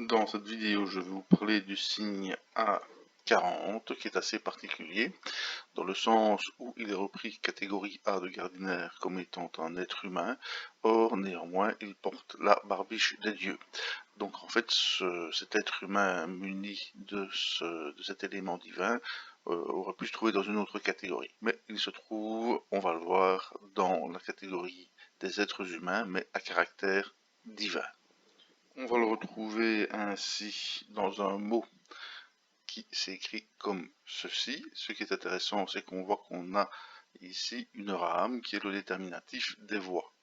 Dans cette vidéo, je vais vous parler du signe A40 qui est assez particulier dans le sens où il est repris catégorie A de Gardiner comme étant un être humain. Or, néanmoins, il porte la barbiche des dieux. Donc en fait, cet être humain muni de cet élément divin aurait pu se trouver dans une autre catégorie. Mais il se trouve, on va le voir, dans la catégorie des êtres humains, mais à caractère divin. On va le retrouver ainsi dans un mot qui s'écrit comme ceci. Ce qui est intéressant, c'est qu'on voit qu'on a ici une rame qui est le déterminatif des voix,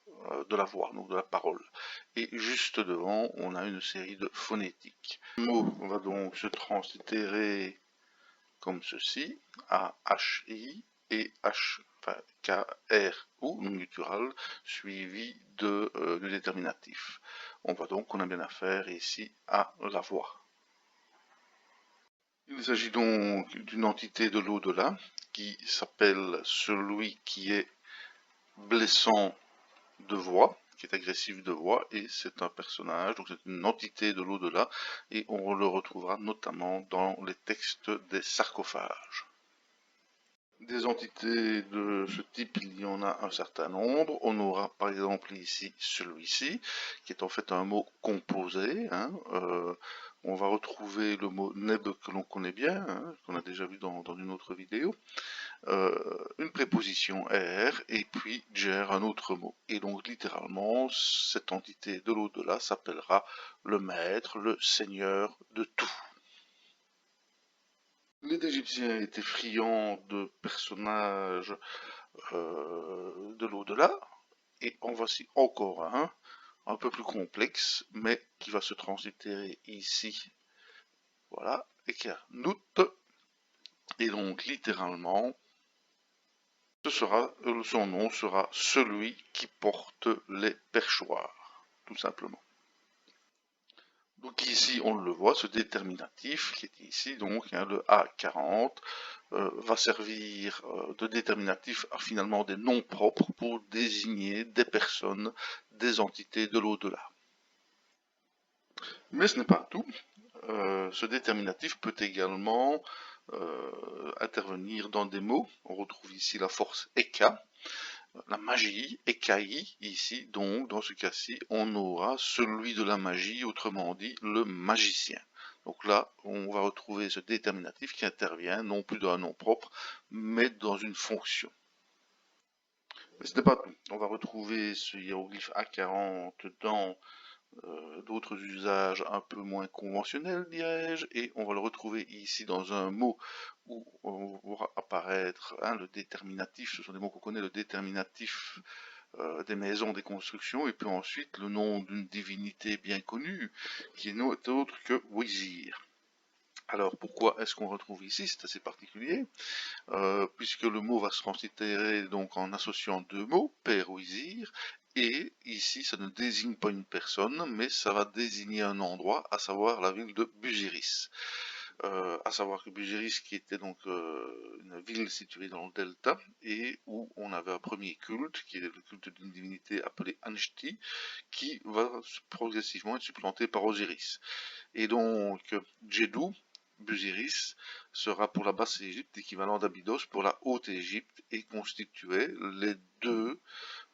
de la voix, donc de la parole. Et juste devant, on a une série de phonétiques. Le mot va donc se translittérer comme ceci, A-H-I et H, enfin K-R-U, non guttural, suivi du déterminatif. On a bien affaire ici à la voix. Il s'agit donc d'une entité de l'au-delà qui s'appelle celui qui est blessant de voix, qui est agressif de voix, et c'est un personnage, donc c'est une entité de l'au-delà, et on le retrouvera notamment dans les textes des sarcophages. Des entités de ce type, il y en a un certain nombre. On aura par exemple ici celui-ci, qui est en fait un mot composé. On va retrouver le mot neb que l'on connaît bien, qu'on a déjà vu dans une autre vidéo. Une préposition er, et puis ger, un autre mot. Et donc littéralement, cette entité de l'au-delà s'appellera le maître, le seigneur de tout. Les Égyptiens étaient friands de personnages de l'au-delà, et en voici encore un peu plus complexe, mais qui va se translittérer ici, voilà, et qui a Nout, et donc littéralement, son nom sera celui qui porte les perchoirs, tout simplement. Donc ici, on le voit, ce déterminatif qui est ici, donc le A40, va servir de déterminatif à finalement des noms propres pour désigner des personnes, des entités de l'au-delà. Mais ce n'est pas tout. Ce déterminatif peut également intervenir dans des mots. On retrouve ici la force Eka, la magie, Ekai, ici, donc dans ce cas-ci, on aura celui de la magie, autrement dit le magicien. Donc là, on va retrouver ce déterminatif qui intervient non plus dans un nom propre, mais dans une fonction. Mais ce n'est pas tout. On va retrouver ce hiéroglyphe A40 dans d'autres usages un peu moins conventionnels, dirais-je, et on va le retrouver ici dans un mot où on va apparaître le déterminatif, ce sont des mots qu'on connaît, le déterminatif des maisons, des constructions, et puis ensuite le nom d'une divinité bien connue, qui n'est autre que Wizir. Alors pourquoi est-ce qu'on retrouve ici? C'est assez particulier, puisque le mot va se translittérer donc en associant deux mots, Père Wizir, et ici ça ne désigne pas une personne, mais ça va désigner un endroit, à savoir la ville de Busiris. À savoir que Busiris, qui était donc une ville située dans le delta, et où on avait un premier culte, qui est le culte d'une divinité appelée Anshti, qui va progressivement être supplanté par Osiris. Et donc, Djedou, Busiris, sera pour la basse Égypte l'équivalent d'Abydos pour la haute Égypte et constituait les deux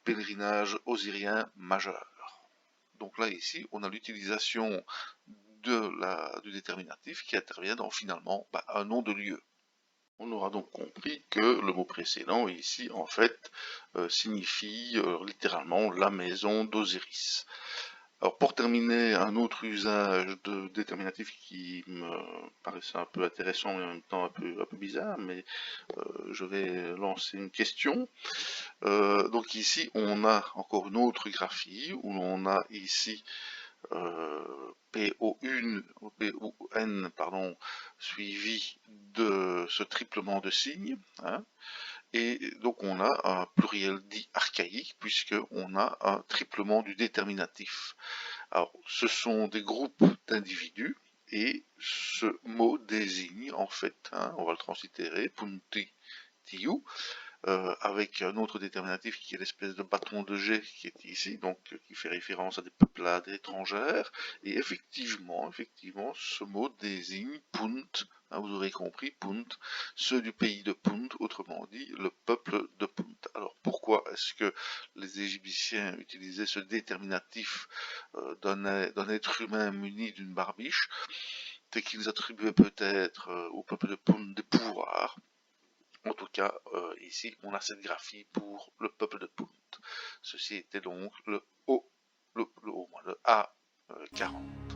pèlerinages osiriens majeurs. Donc là, ici, on a l'utilisation du déterminatif qui intervient dans finalement un nom de lieu. On aura donc compris que le mot précédent ici en fait signifie littéralement la maison d'Osiris. Alors pour terminer, un autre usage de déterminatif qui me paraissait un peu intéressant et en même temps un peu bizarre, mais je vais lancer une question. Donc ici on a encore une autre graphie où l'on a ici PON, pardon, suivi de ce triplement de signes, et donc on a un pluriel dit archaïque puisqu'on a un triplement du déterminatif. Alors ce sont des groupes d'individus et ce mot désigne en fait, on va le translittérer, punti tiu, avec un autre déterminatif qui est l'espèce de bâton de jet qui est ici, donc qui fait référence à des peuplades étrangères. Et effectivement, ce mot désigne Punt, hein, vous aurez compris, Punt, ceux du pays de Punt, autrement dit, le peuple de Punt. Alors pourquoi est-ce que les Égyptiens utilisaient ce déterminatif d'un être humain muni d'une barbiche? C'est qu'ils attribuaient peut-être au peuple de Punt des pouvoirs. En tout cas, ici, on a cette graphie pour le peuple de Punt. Ceci était donc le A40.